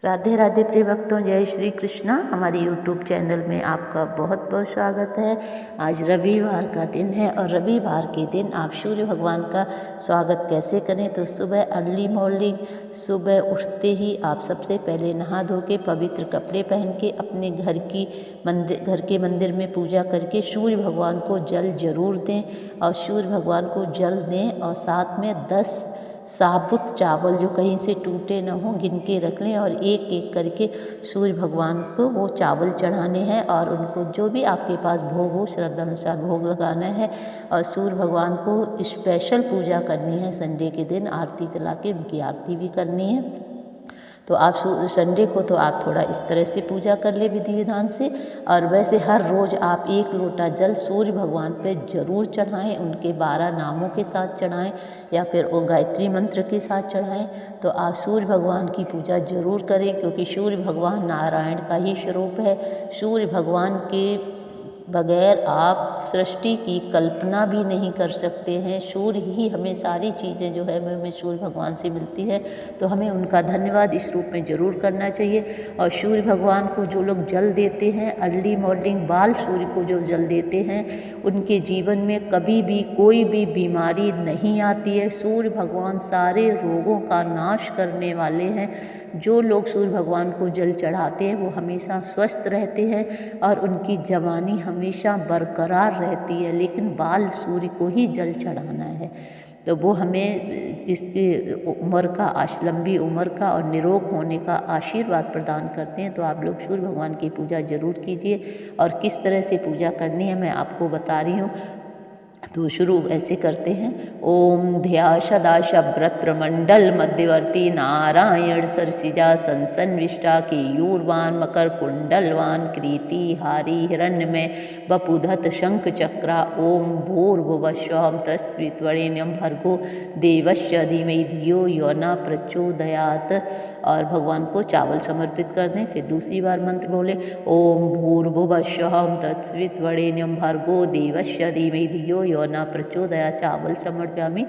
राधे राधे प्रिय भक्तों, जय श्री कृष्णा। हमारे यूट्यूब चैनल में आपका बहुत बहुत स्वागत है। आज रविवार का दिन है और रविवार के दिन आप सूर्य भगवान का स्वागत कैसे करें, तो सुबह अर्ली मॉर्निंग सुबह उठते ही आप सबसे पहले नहा धो के पवित्र कपड़े पहन के अपने घर के मंदिर में पूजा करके सूर्य भगवान को जल जरूर दें और सूर्य भगवान को जल दें और साथ में 10 साबुत चावल जो कहीं से टूटे ना हो गिन के रख लें और एक एक करके सूर्य भगवान को वो चावल चढ़ाने हैं और उनको जो भी आपके पास भोग हो श्रद्धा अनुसार भोग लगाना है और सूर्य भगवान को स्पेशल पूजा करनी है। संडे के दिन आरती चला के उनकी आरती भी करनी है। तो आप संडे को तो आप थोड़ा इस तरह से पूजा कर ले विधि विधान से, और वैसे हर रोज़ आप 1 लोटा जल सूर्य भगवान पे जरूर चढ़ाएं, उनके 12 नामों के साथ चढ़ाएं या फिर वो गायत्री मंत्र के साथ चढ़ाएं। तो आप सूर्य भगवान की पूजा जरूर करें क्योंकि सूर्य भगवान नारायण का ही स्वरूप है। सूर्य भगवान के बगैर आप सृष्टि की कल्पना भी नहीं कर सकते हैं। सूर्य ही हमें सारी चीज़ें जो है हमें सूर्य भगवान से मिलती है, तो हमें उनका धन्यवाद इस रूप में ज़रूर करना चाहिए। और सूर्य भगवान को जो लोग जल देते हैं अर्ली मॉर्निंग बाल सूर्य को जो जल देते हैं उनके जीवन में कभी भी कोई भी बीमारी नहीं आती है। सूर्य भगवान सारे रोगों का नाश करने वाले हैं। जो लोग सूर्य भगवान को जल चढ़ाते हैं वो हमेशा स्वस्थ रहते हैं और उनकी जवानी हमेशा बरकरार रहती है। लेकिन बाल सूर्य को ही जल चढ़ाना है, तो वो हमें इसकी लंबी उम्र का और निरोग होने का आशीर्वाद प्रदान करते हैं। तो आप लोग सूर्य भगवान की पूजा जरूर कीजिए और किस तरह से पूजा करनी है मैं आपको बता रही हूँ। तो शुरू ऐसे करते हैं। ओम ध्या सदाशब्रत्र मंडल मध्यवर्ती नारायण सरसिजा संसन्विष्टा केयूरवान मकर कुंडलवान कृति हारी हिरण्यमय वपुधत शंख चक्रा। ओम भूर्भुवस्वः तत्सवितुर्वरेण्यं भर्गो देवस्य धीमहि धियो यो न प्रचोदयात्। और भगवान को चावल समर्पित कर दें। फिर दूसरी बार मंत्र बोले ओम भूर्भुवस्वः तत्सवितुर्वरेण्यं भर्गो देवस्य धीमहि धियो यो न प्रचोदयात्। चावल समर्पयामि।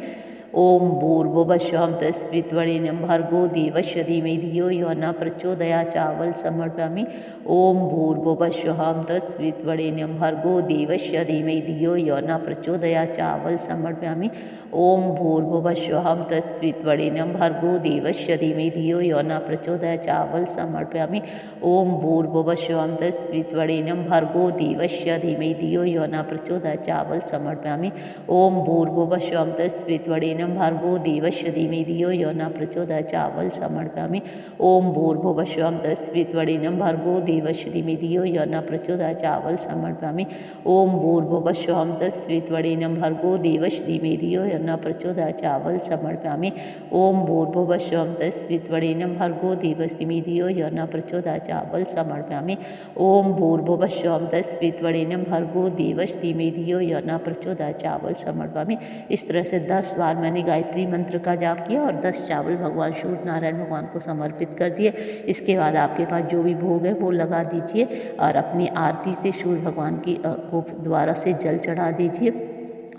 ओम भूर्भुवस्वः तत्सवितुर्वरेण्यं भर्गो देवस्य धीमहि धियो यो न प्रचोदयात्। चावल समर्पयामि। ओम भूर्भुवस्वः तत्सवितुर्वरेण्यं भर्गो देवस्य धीमहि धियो यो न प्रचोदयात्। चावल समर्पयामि। ओम भूर्भुवस्वः तत्सवितुर्वरेण्यं भर्गो देवस्य धीमहि धियो यो न प्रचोदयात्। चावल समर्पयामि। ओम भूर्भुवस्वः तत्सवितुर्वरेण्यं भर्गो देवस्य धीमहि धियो यो न प्रचोदयात्। चावल समर्पयामि। ओम भूर्भुवस्वः तत्सवितुर्वरेण्यं भर्गो देवस्य धीमहि धियो यो न प्रचोदयात्। चावल समर्पयामि। ओम भूर्भुवस्वः तत्सवितुर्वरेण्यं भर्गो देवस्य धीमहि धियो यो न प्रचोदयात्। चावल समर्पयामि। ओम भूर्भुवस्वः तत्सवितुर्वरेण्यं भर्गो देवस्य धीमहि धियो यो न प्रचोदयात्। चावल समर्पयामि। ओम भूर्भुवस्वः तत्सवितुर्वरेण्यं भर्गो देवस्य धीमहि धियो यो न प्रचोदयात्। चावल समर्पयामि। ओम भूर्भुवस्वः तत्सवितुर्वरेण्यं भर्गो देवस्य धीमहि धियो यो न प्रचोदयात्। चावल समर्पयामि। इस तरह से 10 बार मैंने गायत्री मंत्र का जाप किया और 10 चावल भगवान सूर्य नारायण भगवान को समर्पित कर दिए। इसके बाद आपके पास जो भी भोग है वो लगा दीजिए और अपनी आरती से सूर्य भगवान की को द्वारा से जल चढ़ा दीजिए।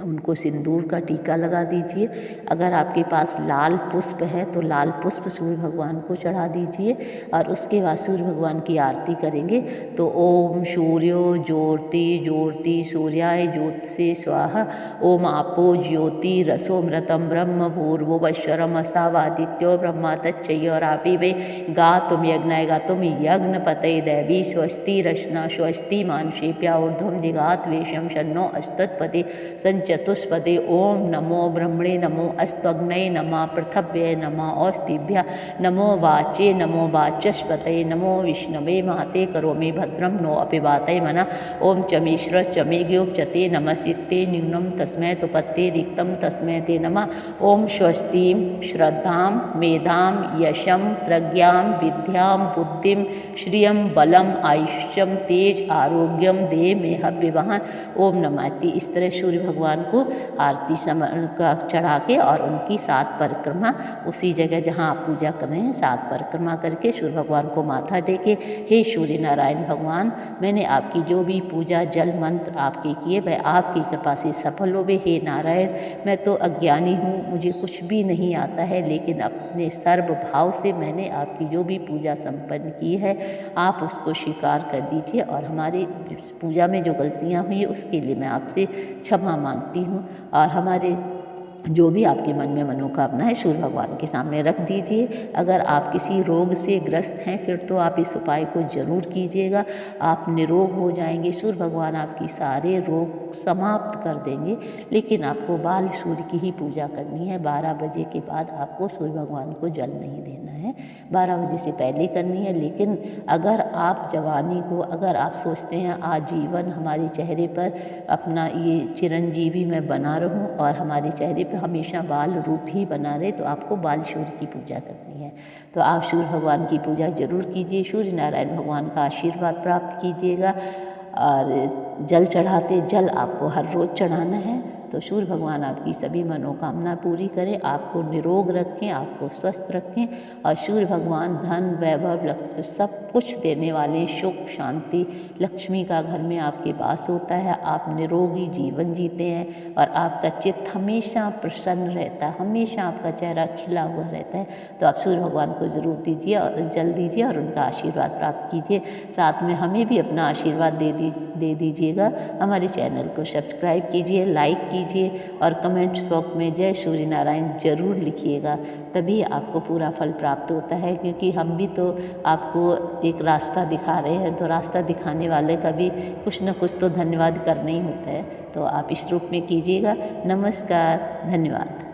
उनको सिंदूर का टीका लगा दीजिए। अगर आपके पास लाल पुष्प है तो लाल पुष्प सूर्य भगवान को चढ़ा दीजिए और उसके बाद सूर्य भगवान की आरती करेंगे। तो ओम सूर्यो ज्योति ज्योति सूर्याय ज्योतिषे स्वाहा। ओम आपो ज्योति रसोमृतम ब्रह्म भूर्भुवस्वरम असावादित्यो ब्रह्मा तच्चयोरापि वे गातुम यज्ञाय गातुम यज्ञपतये दैवी स्वस्ति रचना स्वस्ति मानुषेभ्यः ऊर्ध्वं जिगात वेशम शन्नो अस्तत्पदे चतुष्पदे। ओम नमो ब्रह्मणे नमो अस्तग्नये नमः पृथ्व्यै नमः औस्तिभ्यः नमो वाचे नमो वाचस्पतये नमो विष्णवे महते करोमि भद्रं नो अपिवातये मनः। ओम चमेश्वर चमेज्ञोपचते नमस्ते न्यूनं तस्मै तुपत्ते रिक्तं तस्मै ते नमः। ओम स्वस्तिं श्रद्धां मेधां यशं प्रज्ञां विद्यां बुद्धिं श्रियं बलम आयुष्यम तेज आरोग्यम देह में हव्यवाहन। ओम नमः। इस तरह सूर्य भगवान भगवान को आरती का चढ़ा के और उनकी 7 परिक्रमा उसी जगह जहाँ आप पूजा कर रहे हैं 7 परिक्रमा करके सूर्य भगवान को माथा टेके, हे सूर्य नारायण भगवान, मैंने आपकी जो भी पूजा जल मंत्र आपके किए वह आपकी कृपा से सफल हो गए। हे नारायण, मैं तो अज्ञानी हूँ, मुझे कुछ भी नहीं आता है, लेकिन अपने सर्व भाव से मैंने आपकी जो भी पूजा संपन्न की है आप उसको स्वीकार कर दीजिए और हमारी पूजा में जो गलतियाँ हुई उसके लिए मैं आपसे क्षमा मांगती हूँ। और हमारे जो भी आपके मन में मनोकामना है सूर्य भगवान के सामने रख दीजिए। अगर आप किसी रोग से ग्रस्त हैं फिर तो आप इस उपाय को ज़रूर कीजिएगा, आप निरोग हो जाएंगे। सूर्य भगवान आपकी सारे रोग समाप्त कर देंगे। लेकिन आपको बाल सूर्य की ही पूजा करनी है। 12 बजे के बाद आपको सूर्य भगवान को जल नहीं देना है, 12 बजे से पहले करनी है। लेकिन अगर आप जवानी को अगर आप सोचते हैं आजीवन हमारे चेहरे पर अपना ये चिरंजीवी मैं बना रहूं और हमारे चेहरे पर हमेशा बाल रूप ही बना रहे, तो आपको बाल सूर्य की पूजा करनी है। तो आप सूर्य भगवान की पूजा जरूर कीजिए, सूर्य नारायण भगवान का आशीर्वाद प्राप्त कीजिएगा। और जल चढ़ाते जल आपको हर रोज़ चढ़ाना है। तो सूर्य भगवान आपकी सभी मनोकामना पूरी करें, आपको निरोग रखें, आपको स्वस्थ रखें। और सूर्य भगवान धन वैभव सब कुछ देने वाले, सुख शांति लक्ष्मी का घर में आपके पास होता है। आप निरोगी जीवन जीते हैं और आपका चित्त हमेशा प्रसन्न रहता है, हमेशा आपका चेहरा खिला हुआ रहता है। तो आप सूर्य भगवान को ज़रूर दीजिए और जल दीजिए और उनका आशीर्वाद प्राप्त कीजिए। साथ में हमें भी अपना आशीर्वाद दे दीजिएगा। हमारे चैनल को सब्सक्राइब कीजिए, लाइक कीजिए और कमेंट्स बॉक्स में जय सूर्य नारायण जरूर लिखिएगा, तभी आपको पूरा फल प्राप्त होता है। क्योंकि हम भी तो आपको एक रास्ता दिखा रहे हैं, तो रास्ता दिखाने वाले का भी कुछ न कुछ तो धन्यवाद करना ही होता है। तो आप इस रूप में कीजिएगा। नमस्कार, धन्यवाद।